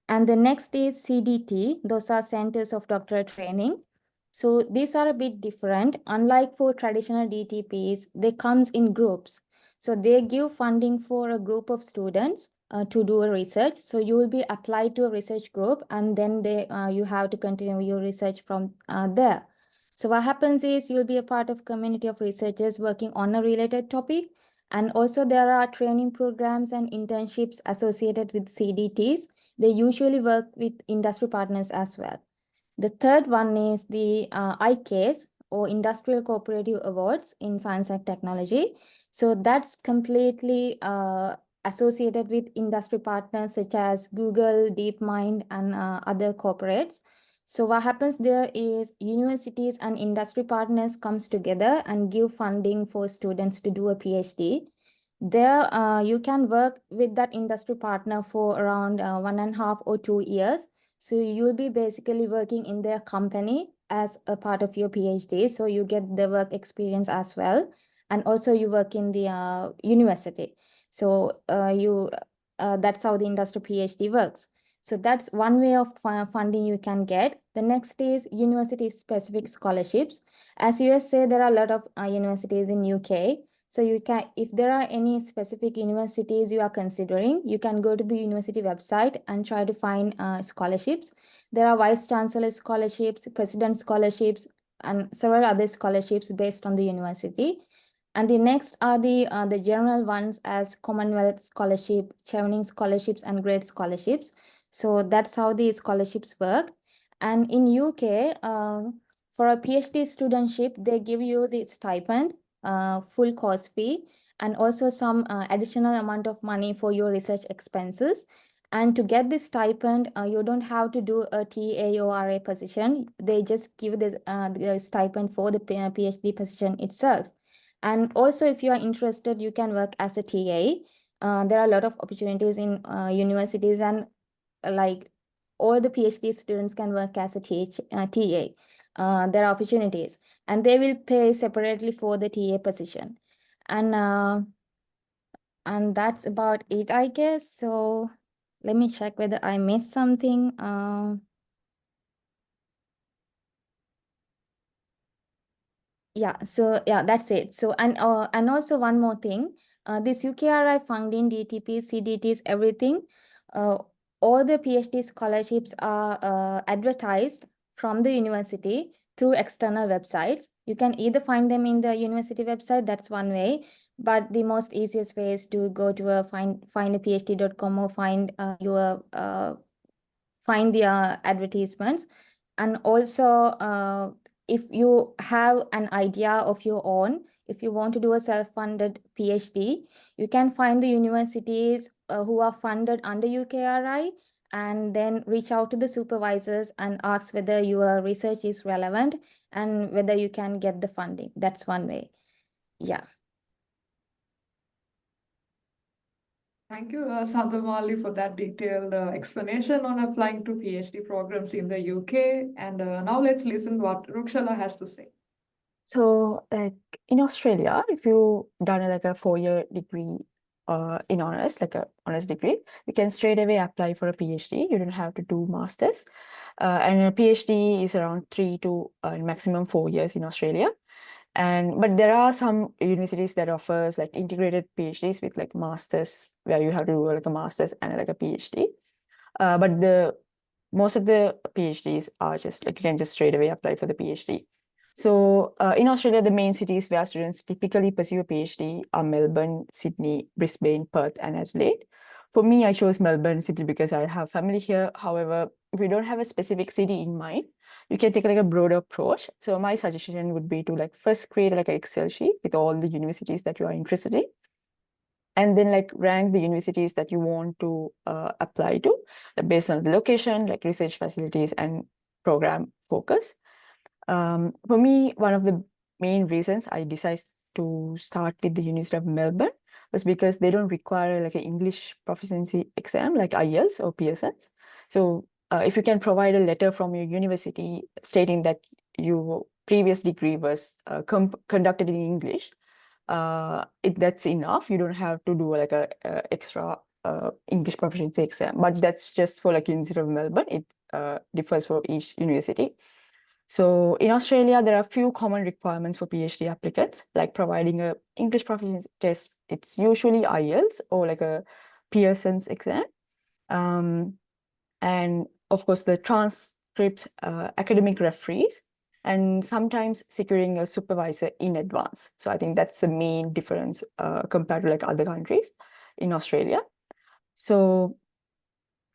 And the next is CDT. Those are Centers of Doctoral Training. So these are a bit different. Unlike for traditional DTPs, they comes in groups. So they give funding for a group of students to do a research. So you will be applied to a research group, and then you have to continue your research from there. So what happens is you'll be a part of community of researchers working on a related topic. And also there are training programs and internships associated with CDTs. They usually work with industry partners as well. The third one is the ICAS, or Industrial Cooperative Awards in Science and Technology. So that's completely associated with industry partners such as Google, DeepMind, and other corporates. So what happens there is universities and industry partners comes together and give funding for students to do a PhD. There, you can work with that industry partner for around 1.5 or 2 years. So you'll be basically working in their company as a part of your PhD. So you get the work experience as well. And also you work in the university. So that's how the industry PhD works. So that's one way of funding you can get. The next is university-specific scholarships. As you say, there are a lot of universities in UK. So you can, if there are any specific universities you are considering, you can go to the university website and try to find scholarships. There are vice chancellor scholarships, president scholarships, and several other scholarships based on the university. And the next are the general ones as Commonwealth Scholarship, Chevening Scholarships, and Grade Scholarships. So that's how the scholarships work. And in UK, for a PhD studentship, they give you the stipend, full course fee, and also some additional amount of money for your research expenses. And to get this stipend, you don't have to do a TA or RA position. They just give the stipend for the PhD position itself. And also, if you are interested, you can work as a TA. There are a lot of opportunities in universities, and like all the PhD students can work as a TA. There are opportunities, and they will pay separately for the TA position. And that's about it, I guess. So let me check whether I missed something. Yeah, so yeah, that's it. So and also one more thing, this UKRI funding, DTPs, CDTs, everything, all the PhD scholarships are advertised from the university through external websites. You can either find them in the university website, that's one way, but the most easiest way is to go to a findaphd.com or find the advertisements. And also, if you have an idea of your own, if you want to do a self-funded PhD, you can find the universities who are funded under UKRI, and then reach out to the supervisors and ask whether your research is relevant and whether you can get the funding. That's one way. Yeah. Thank you, Sandamali, for that detailed explanation on applying to PhD programs in the UK. And now let's listen what Rukshala has to say. So, like in Australia, if you done like a 4-year degree in honors, like a honors degree, you can straight away apply for a PhD. You don't have to do masters. And a PhD is around 3 to maximum 4 years in Australia. But there are some universities that offers like integrated PhDs with like masters, where you have to do like a masters and like a PhD. But most of the PhDs are just like you can just straight away apply for the PhD. So in Australia, the main cities where students typically pursue a PhD are Melbourne, Sydney, Brisbane, Perth, and Adelaide. For me, I chose Melbourne simply because I have family here. However, if you don't have a specific city in mind, you can take like a broader approach. So my suggestion would be to like first create like an Excel sheet with all the universities that you are interested in, and then like rank the universities that you want to apply to based on the location, like research facilities and program focus. For me, one of the main reasons I decided to start with the University of Melbourne was because they don't require like an English proficiency exam like IELTS or Pearson's. So if you can provide a letter from your university stating that your previous degree was conducted in English, that's enough. You don't have to do like a extra English proficiency exam, but that's just for like University of Melbourne. It differs for each university. So in Australia, there are a few common requirements for PhD applicants, like providing a English proficiency test. It's usually IELTS or like a Pearson's exam. And of course, the transcripts, academic referees, and sometimes securing a supervisor in advance. So I think that's the main difference compared to like other countries in Australia. So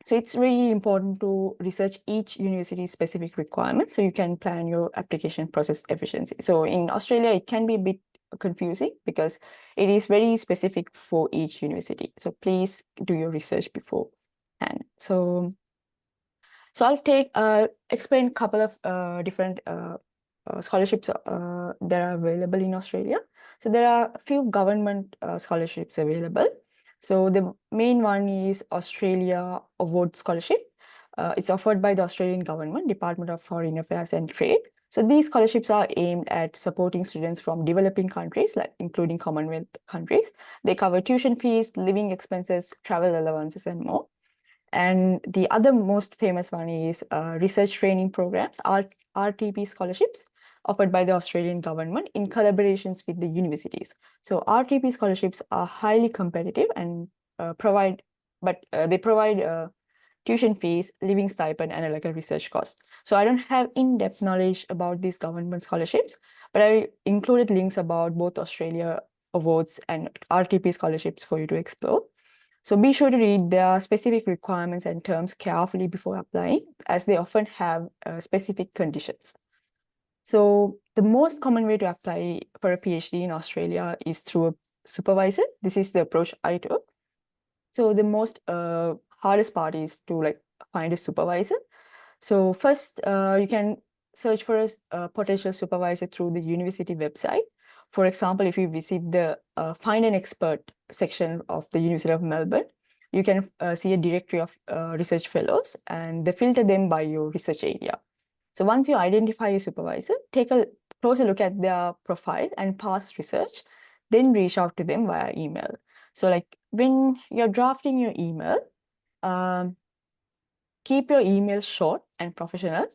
it's really important to research each university's specific requirements so you can plan your application process efficiency. So in Australia, it can be a bit confusing because it is very specific for each university. So please do your research beforehand. So I'll explain a couple of different scholarships that are available in Australia. So there are a few government scholarships available. So the main one is Australia Award Scholarship. It's offered by the Australian government, Department of Foreign Affairs and Trade. So these scholarships are aimed at supporting students from developing countries, like including Commonwealth countries. They cover tuition fees, living expenses, travel allowances, and more. And the other most famous one is research training programs, RTP scholarships, offered by the Australian government in collaborations with the universities. So RTP scholarships are highly competitive and provide tuition fees, living stipend, and like a research cost. So I don't have in-depth knowledge about these government scholarships, but I included links about both Australia awards and RTP scholarships for you to explore. So be sure to read their specific requirements and terms carefully before applying, as they often have specific conditions. So the most common way to apply for a PhD in Australia is through a supervisor. This is the approach I took. So the most hardest part is to like find a supervisor. So first, you can search for a potential supervisor through the university website. For example, if you visit the Find an Expert section of the University of Melbourne, you can see a directory of research fellows, and they filter them by your research area. So once you identify your supervisor, take a closer look at their profile and past research, then reach out to them via email. So like when you're drafting your email, keep your email short and professional.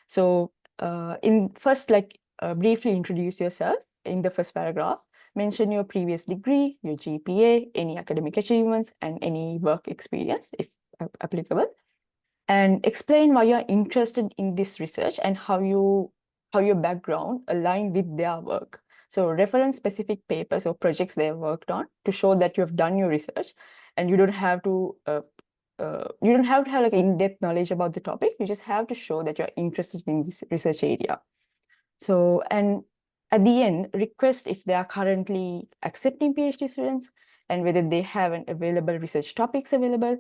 So briefly introduce yourself in the first paragraph. Mention your previous degree, your GPA, any academic achievements, and any work experience, if applicable. And explain why you're interested in this research and how your background align with their work. So reference specific papers or projects they have worked on to show that you have done your research, and you don't have to have like in-depth knowledge about the topic. You just have to show that you're interested in this research area. So, and at the end, request if they are currently accepting PhD students and whether they have an available research topics available,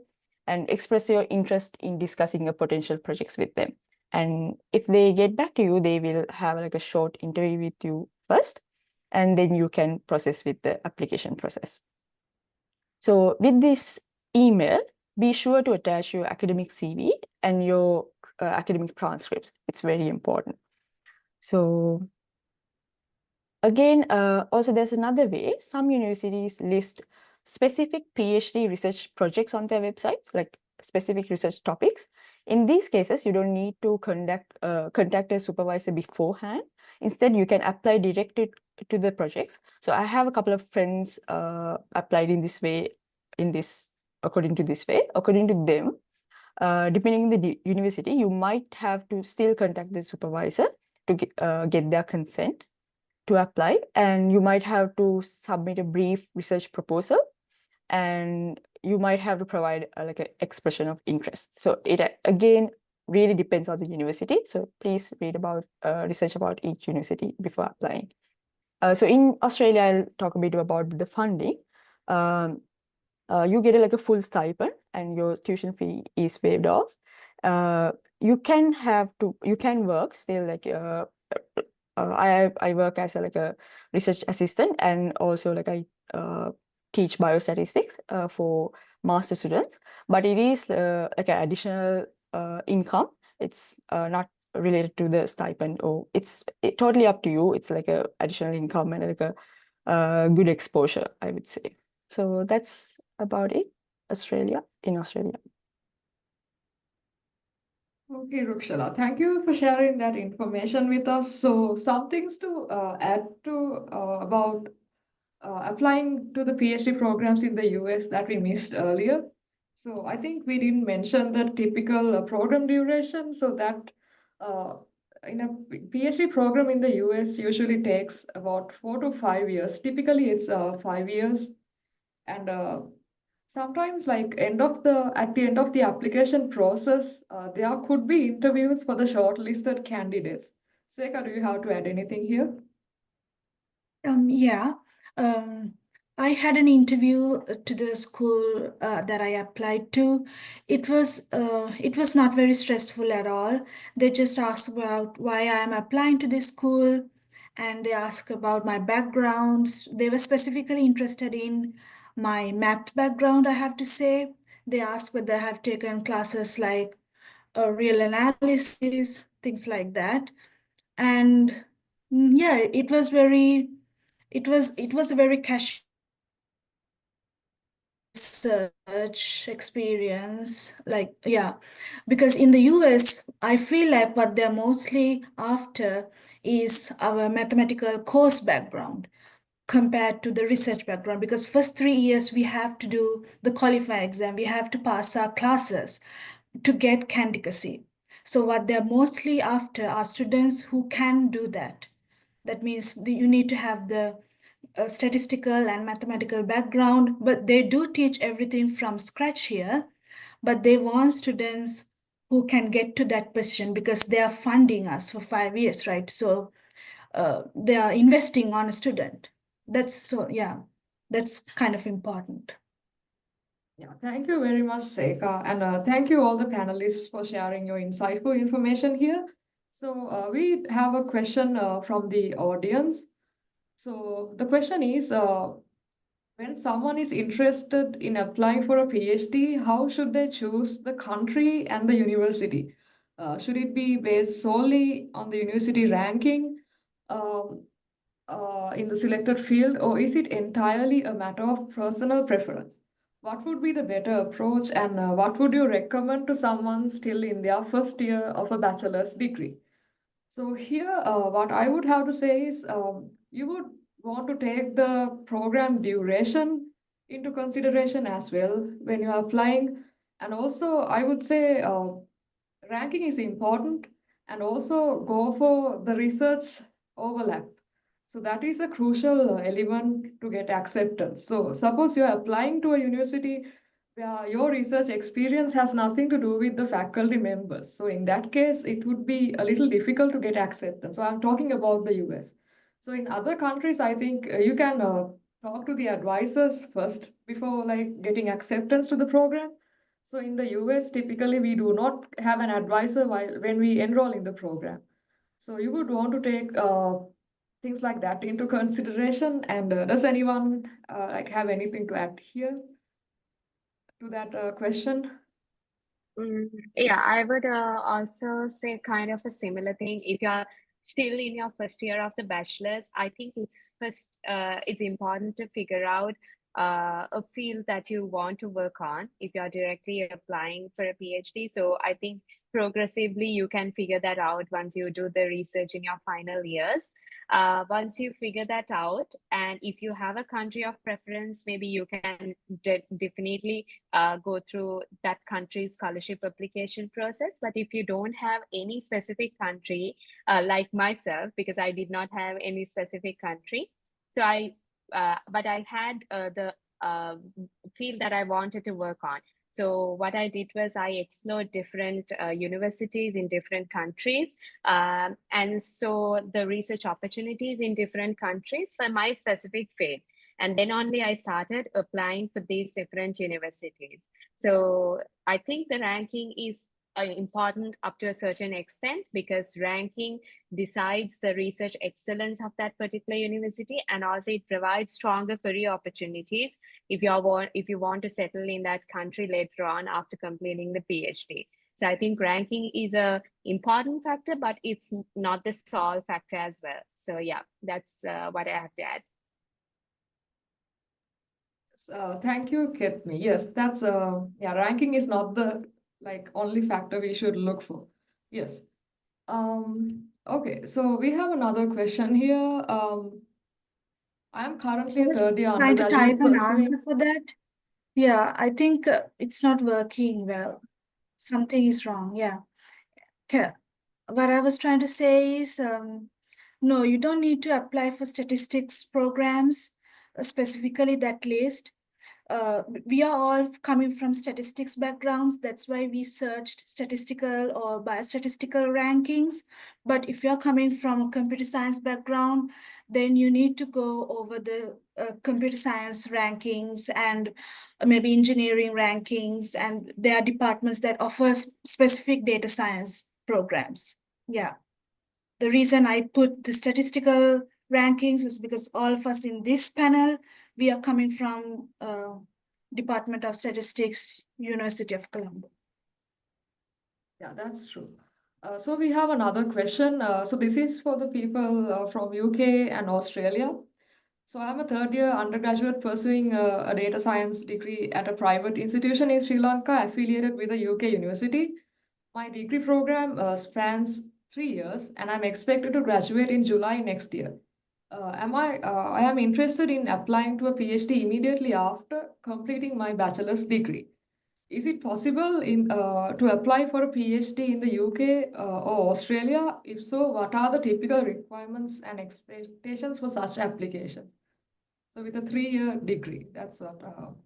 and express your interest in discussing a potential projects with them. And if they get back to you, they will have like a short interview with you first, and then you can process with the application process. So with this email, be sure to attach your academic CV and your academic transcripts. It's very important. So again, also there's another way. Some universities list specific PhD research projects on their websites, like specific research topics. In these cases, you don't need to contact a supervisor beforehand. Instead, you can apply directly to the projects. So I have a couple of friends applied in this way, according to this way. According to them, depending on the university, you might have to still contact the supervisor to get their consent to apply, and you might have to submit a brief research proposal, and you might have to provide like an expression of interest. So it again really depends on the university. So please read about research about each university before applying. So in Australia, I'll talk a bit about the funding. You get like a full stipend, and your tuition fee is waived off. You can work still like I work as a research assistant, and also like I teach biostatistics for master students, but it is like an additional income. It's not related to the stipend, or it's totally up to you. It's like a additional income and like a good exposure, I would say. So that's about it. In Australia. Okay, Rukshala, thank you for sharing that information with us. So some things to add to about applying to the PhD programs in the US that we missed earlier. So I think we didn't mention the typical program duration. So that in a PhD program in the US usually takes about 4 to 5 years. Typically, it's 5 years, and sometimes like at the end of the application process, there could be interviews for the shortlisted candidates. Sekha, do you have to add anything here? Yeah. I had an interview to the school that I applied to. It was not very stressful at all. They just asked about why I am applying to this school, and they asked about my backgrounds. They were specifically interested in my math background, I have to say. They asked whether I have taken classes like real analysis, things like that. And yeah, it was a very casual research experience. Like, yeah, because in the US, I feel like what they're mostly after is our mathematical course background compared to the research background, because first 3 years we have to do the qualifying exam, we have to pass our classes to get candidacy. So what they're mostly after are students who can do that. That means you need to have the statistical and mathematical background, but they do teach everything from scratch here. But they want students who can get to that position because they are funding us for 5 years, right? So they are investing on a student. That's kind of important. Yeah, thank you very much, Sekha, and thank you all the panelists for sharing your insightful information here. So we have a question from the audience. So the question is, when someone is interested in applying for a PhD, how should they choose the country and the university? Should it be based solely on the university ranking um, in the selected field, or is it entirely a matter of personal preference? What would be the better approach, and what would you recommend to someone still in their first year of a bachelor's degree? So here, what I would have to say is you would want to take the program duration into consideration as well when you are applying. And also, I would say ranking is important, and also go for the research overlap. So that is a crucial element to get acceptance. So suppose you are applying to a university where your research experience has nothing to do with the faculty members. So in that case, it would be a little difficult to get acceptance. So I'm talking about the US. So in other countries, I think you can talk to the advisors first before like getting acceptance to the program. So in the US, typically we do not have an advisor when we enroll in the program. So you would want to take things like that into consideration. And does anyone like have anything to add here to that question? Yeah, I would also say kind of a similar thing. If you're still in your first year of the bachelor's, I think it's important to figure out a field that you want to work on if you're directly applying for a PhD. So I think progressively you can figure that out once you do the research in your final years. Once you figure that out, and if you have a country of preference, maybe you can definitely go through that country's scholarship application process. But if you don't have any specific country, like myself, because I did not have any specific country, so but I had the field that I wanted to work on. So what I did was I explored different universities in different countries, and so the research opportunities in different countries for my specific field. And then only I started applying for these different universities. So I think the ranking is important up to a certain extent, because ranking decides the research excellence of that particular university, and also it provides stronger career opportunities if you want to settle in that country later on after completing the PhD. So I think ranking is a important factor, but it's not the sole factor as well. So yeah, that's what I have to add. Thank you, Kethmi. Yes, that's yeah, ranking is not the like only factor we should look for. Yes. Okay, so we have another question here. I am currently I a was third year trying to undergraduate type an pursuing. answer for that. Yeah, I think it's not working well. Something is wrong. Yeah. Okay. What I was trying to say is, no, you don't need to apply for statistics programs, specifically that list. We are all coming from statistics backgrounds. That's why we searched statistical or biostatistical rankings. But if you're coming from a computer science background, then you need to go over the computer science rankings and maybe engineering rankings. And there are departments that offer specific data science programs. Yeah. The reason I put the statistical rankings was because all of us in this panel, we are coming from Department of Statistics, University of Colombo. Yeah, that's true. So we have another question. So this is for the people from UK and Australia. So I'm a third year undergraduate pursuing a data science degree at a private institution in Sri Lanka affiliated with a UK university. My degree program spans 3 years, and I'm expected to graduate in July next year. I am interested in applying to a PhD immediately after completing my bachelor's degree. is it possible to apply for a PhD in the UK or Australia? If so, what are the typical requirements and expectations for such applications? So with a 3-year degree, that's what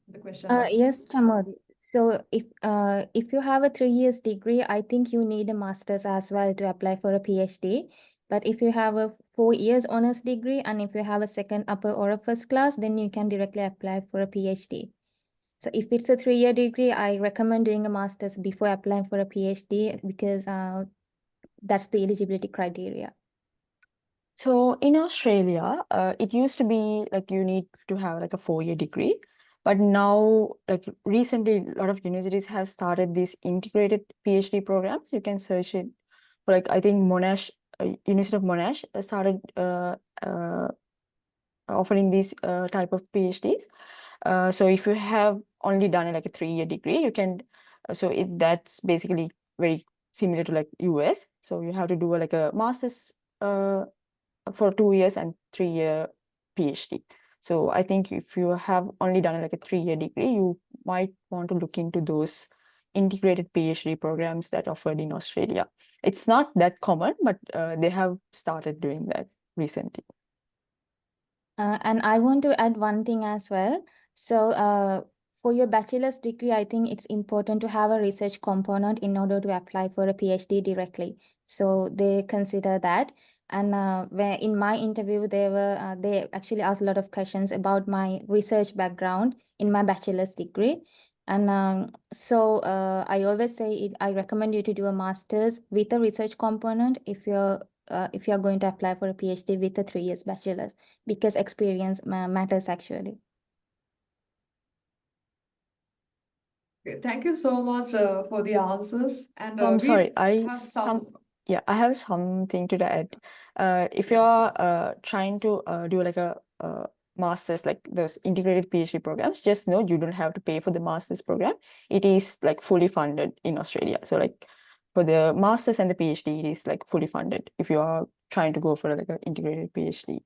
the question asks. Yes, Chamodi. So if you have a 3 years degree, I think you need a master's as well to apply for a PhD. But if you have a 4 years honors degree and if you have a second upper or a first class, then you can directly apply for a PhD. So if it's a 3-year degree, I recommend doing a master's before applying for a PhD because that's the eligibility criteria. So in Australia, it used to be like you need to have like a 4-year degree, but now like recently a lot of universities have started these integrated PhD programs. You can search it for like I think Monash, University of Monash started offering these type of PhDs. So if you have only done like a 3-year degree, you can. So that's basically very similar to like US. So you have to do like a master's for 2 years and 3-year PhD. So I think if you have only done like a 3-year degree, you might want to look into those integrated PhD programs that are offered in Australia. It's not that common, but they have started doing that recently. And I want to add one thing as well. So for your bachelor's degree, I think it's important to have a research component in order to apply for a PhD directly. So they consider that. And where in my interview, they actually asked a lot of questions about my research background in my bachelor's degree. And I always say I recommend you to do a master's with a research component if you're going to apply for a PhD with a 3 years bachelor's, because experience matters actually. Okay, thank you so much for the answers. And I'm we sorry, have some. I have something to add. If Yes, you're trying to do like a master's, like those integrated PhD programs, just know you don't have to pay for the master's program. It is like fully funded in Australia. So like for the master's and the PhD, it is like fully funded if you are trying to go for like an integrated PhD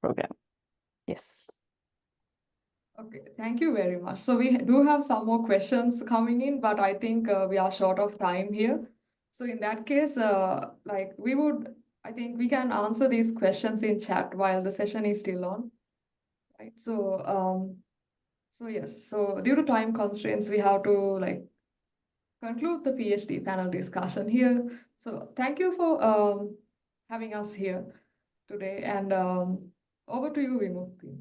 program. Yes. Okay, thank you very much. So we do have some more questions coming in, but I think we are short of time here. So in that case, I think we can answer these questions in chat while the session is still on. Right. So yes. So due to time constraints, we have to like conclude the PhD panel discussion here. So thank you for having us here today, and over to you, Vimukti.